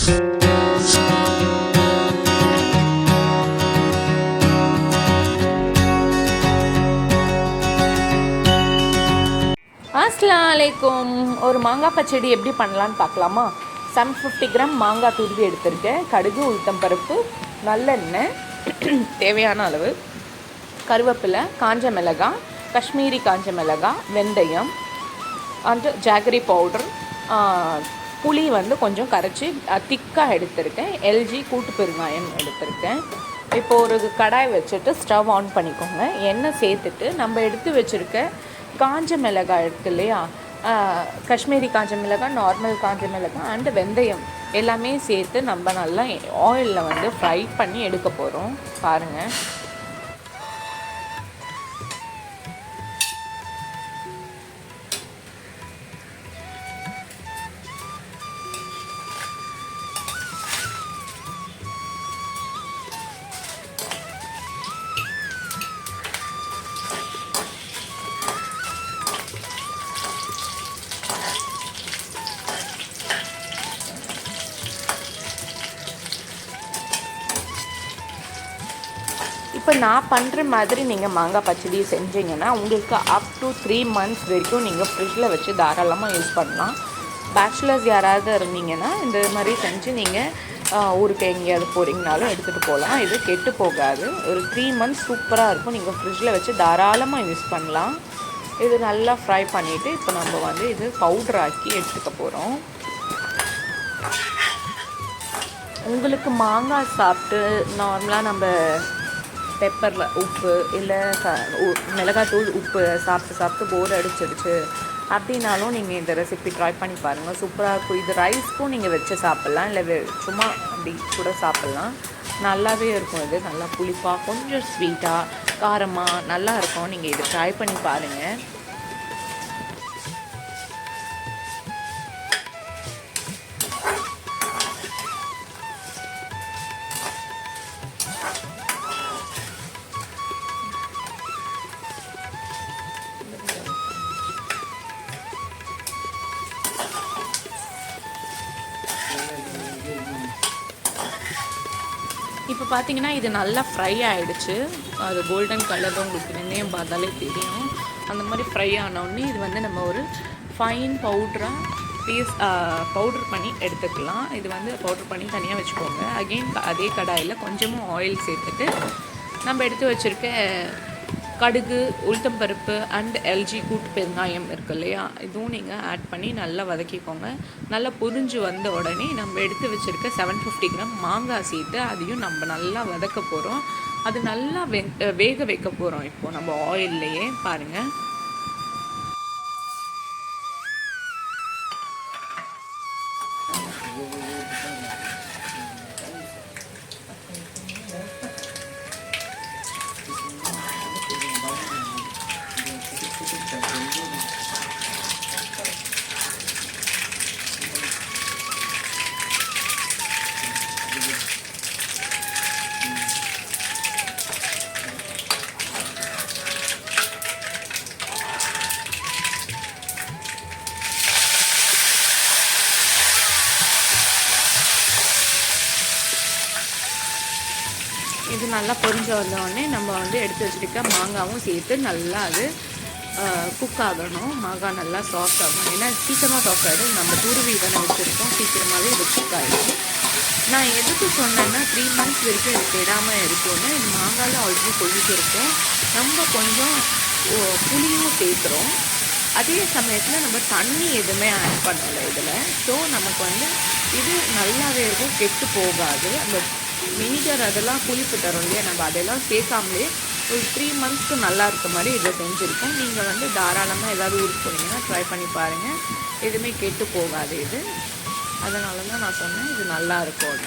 அஸ்ஸலாமு அலைக்கும். ஒரு மாங்காய் பச்சடி எப்படி பண்ணலான்னு பார்க்கலாமா? 750 கிராம் மாங்காய் துருவி எடுத்திருக்கேன். கடுகு, உளுத்தம்பருப்பு, நல்லெண்ணெய் தேவையான அளவு, கருவேப்பிலை, காஞ்ச மிளகாய், காஷ்மீரி காஞ்ச மிளகாய், வெந்தயம் அண்ட் ஜாகரி பவுடர், புளி கொஞ்சம் கரைச்சி திக்காக எடுத்திருக்கேன். எல்ஜி கூட்டு பெருங்காயம் எடுத்திருக்கேன். இப்போது ஒரு கடாய் வச்சுட்டு ஸ்டவ் ஆன் பண்ணிக்கோங்க. எண்ணெய் சேர்த்துட்டு நம்ம எடுத்து வச்சுருக்க காஞ்ச மிளகாய் இருக்குது இல்லையா, காஷ்மீரி காஞ்ச மிளகாய், நார்மல் காஞ்ச மிளகாய் அண்டு வெந்தயம் எல்லாமே சேர்த்து நம்ம நல்லா ஆயிலில் ஃப்ரை பண்ணி எடுக்க போகிறோம். பாருங்கள். இப்போ நான் பண்ணுற மாதிரி நீங்கள் மாங்காய் பச்சடி செஞ்சீங்கன்னா உங்களுக்கு அப் டு 3 months வரைக்கும் நீங்கள் ஃப்ரிட்ஜில் வச்சு தாராளமாக யூஸ் பண்ணலாம். பேச்சுலர்ஸ் யாராவது இருந்தீங்கன்னா இந்த மாதிரி செஞ்சு நீங்கள் ஊருக்கு எங்கேயாவது போகிறீங்கனாலும் எடுத்துகிட்டு போகலாம். இது கெட்டு போகாது. ஒரு 3 months சூப்பராக இருக்கும். நீங்கள் ஃப்ரிட்ஜில் வச்சு தாராளமாக யூஸ் பண்ணலாம். இது நல்லா ஃப்ரை பண்ணிவிட்டு இப்போ நம்ம இது பவுடர் ஆக்கி எடுத்துக்க போகிறோம். உங்களுக்கு மாங்காய் சாப்பிட்டு நார்மலாக நம்ம பெப்பரில் உப்பு இல்லை மிளகாத்தூள் உப்பு சாப்பிட்டு போர் அடிச்சிடுச்சு அப்படின்னாலும் நீங்கள் இந்த ரெசிபி ட்ரை பண்ணி பாருங்கள். சூப்பராக இருக்கும். இது ரைஸ்க்கும் நீங்கள் வச்சு சாப்பிட்லாம், இல்லை சும்மா அப்படி கூட சாப்பிட்லாம். நல்லாவே இருக்கும். இது நல்லா புளிப்பாக, கொஞ்சம் ஸ்வீட்டாக, காரமாக நல்லா இருக்கும். நீங்கள் இதை ட்ரை பண்ணி பாருங்கள். இப்போ பார்த்தீங்கன்னா இது நல்லா ஃப்ரை ஆகிடுச்சு. அது கோல்டன் கலர் உங்களுக்கு வெந்தயம் பார்த்தாலே தெரியும். அந்த மாதிரி ஃப்ரை ஆனோடனே இது நம்ம ஒரு ஃபைன் பவுடர் பண்ணி எடுத்துக்கலாம். இது பவுடர் பண்ணி தனியாக வச்சுக்கோங்க. அகெயின் அதே கடாயில் கொஞ்சமும் ஆயில் சேர்த்துட்டு நம்ம எடுத்து வச்சுருக்க கடுகு, உளுத்தம்பருப்பு அண்ட் எல்ஜி கூட்டு பெருங்காயம் இருக்குது இல்லையா, இதுவும் நீங்கள் ஆட் பண்ணி நல்லா வதக்கிக்கோங்க. நல்லா புரிஞ்சு வந்த உடனே நம்ம எடுத்து வச்சுருக்க 750 கிராம் மாங்காய் சேர்த்து அதையும் நம்ம நல்லா வதக்க போகிறோம். அது நல்லா வேக வைக்க போகிறோம். இப்போது நம்ம ஆயில்லையே பாருங்கள். இது நல்லா பொரிஞ்சு வந்தோடனே நம்ம எடுத்து வச்சுருக்க மாங்காவும் சேர்த்து நல்லா அது குக் ஆகணும். மாங்காய் நல்லா சாஃப்ட் ஆகணும். ஏன்னா சீக்கிரமாக சாஃப்ட் ஆகிடும். நம்ம துருவி தானே வச்சுருக்கோம், சீக்கிரமாகவே இது குக் ஆகிடும். நான் எதுக்கு சொன்னேன்னா 3 months வரைக்கும் இது கெடாமல் இருக்கும்னு. இது மாங்காயில் ஆல்ரெடி கொதிச்சு இருக்கும். நம்ம கொஞ்சம் புளியும் சேர்க்குறோம். அதே சமயத்தில் நம்ம தண்ணி எதுவுமே ஆட் பண்ணலை இதில். ஸோ நமக்கு இது நல்லாவே இருக்கும், கெட்டு போகாது. அந்த வினிகர் அதெல்லாம் புளிப்பு தரும் இல்லையா, நம்ம அதெல்லாம் சேர்க்காமலே ஒரு 3 monthsக்கு நல்லா இருக்க மாதிரி இதை செஞ்சுருக்கோம். நீங்கள் தாராளமாக ஏதாவது ஊருக்கு போனீங்கன்னா ட்ரை பண்ணி பாருங்கள். எதுவுமே கெட்டு போகாது இது. அதனால தான் நான் சொன்னேன் இது நல்லா இருக்கும்.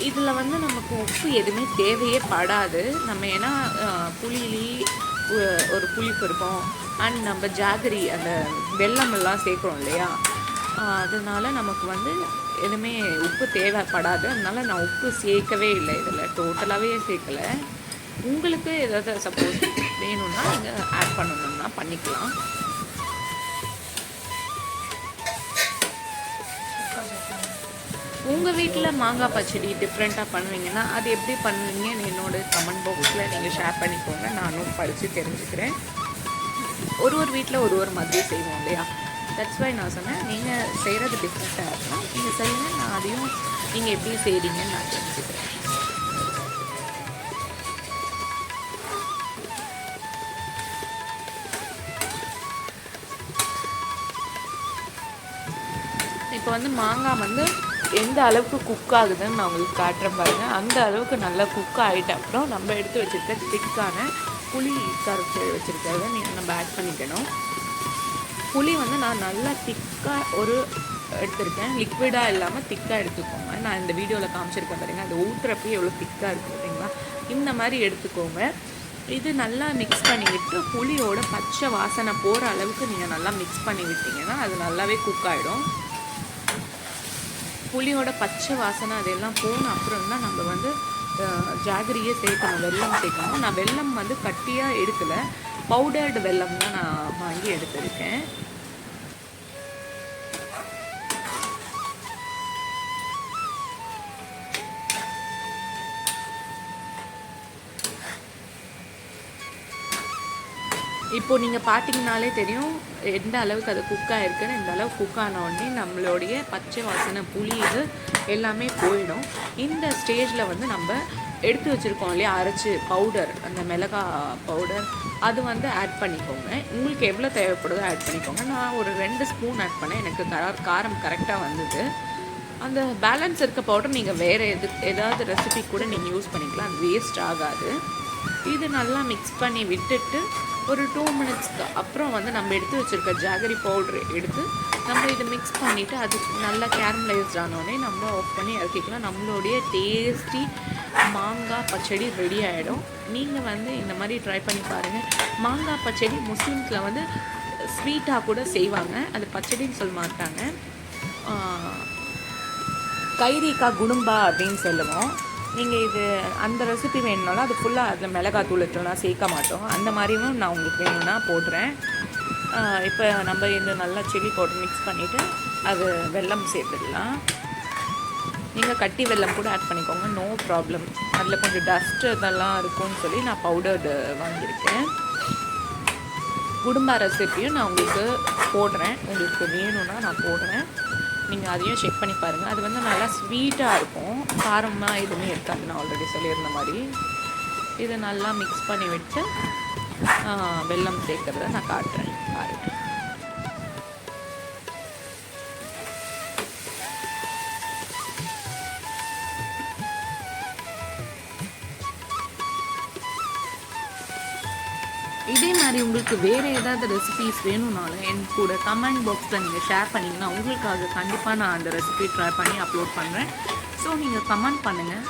இதில் நமக்கு உப்பு எதுவுமே தேவையே படாது. நம்ம ஏன்னா புளியிலே ஒரு புளிப்பு இருக்கும். அண்ட் நம்ம ஜாகரி அந்த வெல்லமெல்லாம் சேர்க்குறோம் இல்லையா, அதனால் நமக்கு எதுவுமே உப்பு தேவைப்படாது. அதனால் நான் உப்பு சேர்க்கவே இல்லை இதில், டோட்டலாகவே சேர்க்கலை. உங்களுக்கு ஏதாவது சப்போஸ் வேணும்னா நீங்கள் ஆட் பண்ணணும்னா பண்ணிக்கலாம். உங்கள் வீட்டில் மாங்காய் பச்சடி டிஃப்ரெண்ட்டாக பண்ணுவீங்கன்னா அது எப்படி பண்ணுவீங்கன்னு என்னோட கமெண்ட் பாக்ஸில் நீங்கள் ஷேர் பண்ணிக்கோங்க, நானும் படித்து தெரிஞ்சுக்கிறேன். ஒரு வீட்டில் ஒரு மாதிரி செய்வோம் இல்லையா? தட்ஸ் வை நான் சொன்னேன், நீங்கள் செய்கிறது டிஃப்ரெண்ட்டாக இருக்கலாம், நீங்கள் செய்யுங்க, நான் அதையும் நீங்கள் எப்படி செய்கிறீங்கன்னு நான் தெரிஞ்சுக்கிறேன். இப்போ வந்து மாங்காய் வந்து எந்த அளவுக்கு குக் ஆகுதுன்னு நான் உங்களுக்கு காட்டுறேன் பாருங்கள். அந்த அளவுக்கு நல்லா குக் ஆகிட்ட அப்புறம் நம்ம எடுத்து வச்சுருக்க திக்கான புளி கரைச்சி வச்சுருக்கிறத நம்ம ஆட் பண்ணிக்கணும். புளி வந்து நான் நல்லா திக்காக எடுத்திருக்கேன், லிக்விடாக இல்லாமல் திக்காக எடுத்துக்கோங்க. நான் இந்த வீடியோவில் காமிச்சிருக்கேன் பாருங்கள், அது ஊற்றுறப்பே எவ்வளோ திக்காக இருக்குது பார்த்தீங்களா? இந்த மாதிரி எடுத்துக்கோங்க. இது நல்லா மிக்ஸ் பண்ணி விட்டு புளியோட பச்சை வாசனை போகிற அளவுக்கு நீங்கள் நல்லா மிக்ஸ் பண்ணி விட்டிங்கன்னா அது நல்லாவே குக் ஆகிடும். புளியோட பச்சை வாசனை அதெல்லாம் போன அப்புறம் தான் நம்ம வந்து ஜாகரியே சேர்க்கணும், வெல்லம் சேர்க்கணும். நான் வெல்லம் வந்து கட்டியாக எடுக்கலை, பவுடர்டு வெல்லம் தான் நான் வாங்கி எடுத்திருக்கேன். இப்போது நீங்கள் பார்த்தீங்கனாலே தெரியும் எந்த அளவுக்கு அது குக் ஆகிருக்குன்னு. இந்த அளவுக்கு குக் ஆன உடனே நம்மளுடைய பச்சை வாசனை புளி இது எல்லாமே போயிடும். இந்த ஸ்டேஜில் வந்து நம்ம எடுத்து வச்சுருக்கோம் இல்லையா அரைச்சி பவுடர், அந்த மிளகாய் பவுடர், அது வந்து ஆட் பண்ணிக்கோங்க. உங்களுக்கு எவ்வளோ தேவைப்படுதோ ஆட் பண்ணிக்கோங்க. நான் ஒரு 2 ஸ்பூன் ஆட் பண்ணேன், எனக்கு காரம் கரெக்டாக வந்தது. அந்த பேலன்ஸ் இருக்க பவுடர் நீங்கள் வேறு ஏதாவது ரெசிபி கூட நீங்கள் யூஸ் பண்ணிக்கலாம், அது வேஸ்ட் ஆகாது. இது நல்லா மிக்ஸ் பண்ணி விட்டுட்டு ஒரு 2 மினிட்ஸ்க்கு அப்புறம் வந்து நம்ம எடுத்து வச்சுருக்க ஜாகரி பவுட்ரு எடுத்து நம்ம இதை மிக்ஸ் பண்ணிவிட்டு அது நல்லா கேரமலைஸ்ட் ஆனோடனே நம்ம ஆஃப் பண்ணி இறக்கிக்கலாம். நம்மளுடைய டேஸ்டி மாங்காய் பச்சடி ரெடி ஆகிடும். நீங்கள் வந்து இந்த மாதிரி ட்ரை பண்ணி பாருங்கள். மாங்காய் பச்சடி முஸ்லீம்ஸில் வந்து ஸ்வீட்டாக கூட செய்வாங்க, அது பச்சடின்னு சொல்ல மாட்டாங்க, கைரிக்கா குடும்பா அப்படின்னு சொல்லுவோம். நீங்கள் இது அந்த ரெசிபி வேணுனாலும் அது ஃபுல்லாக அதில் மிளகாத்தூளத்துலாம் சேர்க்க மாட்டோம், அந்த மாதிரியும் நான் உங்களுக்கு வேணும்னா போடுறேன். இப்போ நம்ம இந்த நல்லா சில்லி பவுடர் மிக்ஸ் பண்ணிவிட்டு அது வெல்லம் சேர்த்துடலாம். நீங்கள் கட்டி வெல்லம் கூட ஆட் பண்ணிக்கோங்க, நோ ப்ராப்ளம். அதில் கொஞ்சம் டஸ்ட்டு இதெல்லாம் இருக்கும்னு சொல்லி நான் பவுடர்டு வாங்கியிருக்கேன். குடும்ப ரெசிப்பியும் நான் உங்களுக்கு போடுறேன், உங்களுக்கு வேணும்னா நான் போடுறேன், நீங்கள் அதையும் செக் பண்ணி பாருங்கள். அது வந்து நல்லா ஸ்வீட்டாக இருக்கும், காரமாக எதுவுமே இருக்காது. நான் ஆல்ரெடி சொல்லியிருந்த மாதிரி இதை நல்லா மிக்ஸ் பண்ணி விட்டு வெல்லம் சேர்க்குறத நான் காட்டுறேன் பாருங்கள். இதே மாதிரி உங்களுக்கு வேறு ஏதாவது ரெசிபீஸ் வேணும்னாலும் என் கூட கமெண்ட் பாக்ஸில் நீங்கள் ஷேர் பண்ணிங்கன்னா உங்களுக்காக கண்டிப்பாக நான் அந்த ரெசிபி ட்ரை பண்ணி அப்லோட் பண்ணுறேன். ஸோ நீங்கள் கமெண்ட் பண்ணுங்கள்.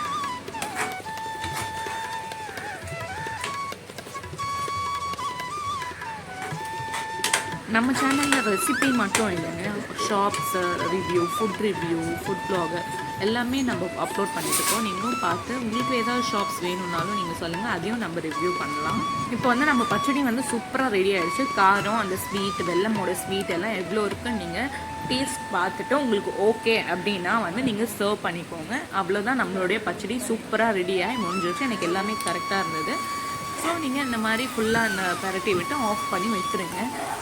நம்ம சேனலில் ரெசிபி மட்டும் இல்லைங்க, shops review, food review, food Blogger எல்லாமே நம்ம அப்லோட் பண்ணிட்டுருக்கோம். நீங்களும் பார்த்து உங்களுக்கு ஏதாவது ஷாப்ஸ் வேணும்னாலும் நீங்கள் சொல்லுங்கள், அதையும் நம்ம ரிவ்யூ பண்ணலாம். இப்போ வந்து நம்ம பச்சடி வந்து சூப்பராக ரெடி ஆகிடுச்சு. காரம், அந்த ஸ்வீட், வெல்லமோட ஸ்வீட் எல்லாம் எவ்வளோ இருக்குன்னு நீங்கள் டேஸ்ட் பார்த்துட்டு உங்களுக்கு ஓகே அப்படின்னா வந்து நீங்கள் சர்வ் பண்ணிக்கோங்க. அவ்வளோதான், நம்மளுடைய பச்சடி சூப்பராக ரெடியாகி முடிஞ்சிருச்சு. எனக்கு எல்லாமே கரெக்டாக இருந்தது. ஸோ நீங்கள் இந்த மாதிரி ஃபுல்லாக அந்த பரட்டி விட்டு ஆஃப் பண்ணி வச்சுருங்க.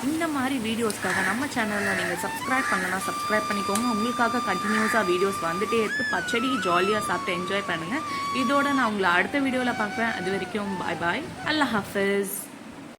இந்த மாதிரி வீடியோஸ்க்காக நம்ம சேனலில் நீங்கள் சப்ஸ்கிரைப் பண்ணலன்னா சப்ஸ்கிரைப் பண்ணிக்கோங்க. உங்களுக்காக கண்டினியூஸாக வீடியோஸ் வந்துகிட்டே இருக்குது. பச்சடி ஜாலியாக சாப்பிட்டு என்ஜாய் பண்ணுங்கள். இதோட நான் உங்களை அடுத்த வீடியோவில் பார்க்குறேன். அது வரைக்கும் பாய் பாய், அல்லாஹ் ஹாஃபிஸ்.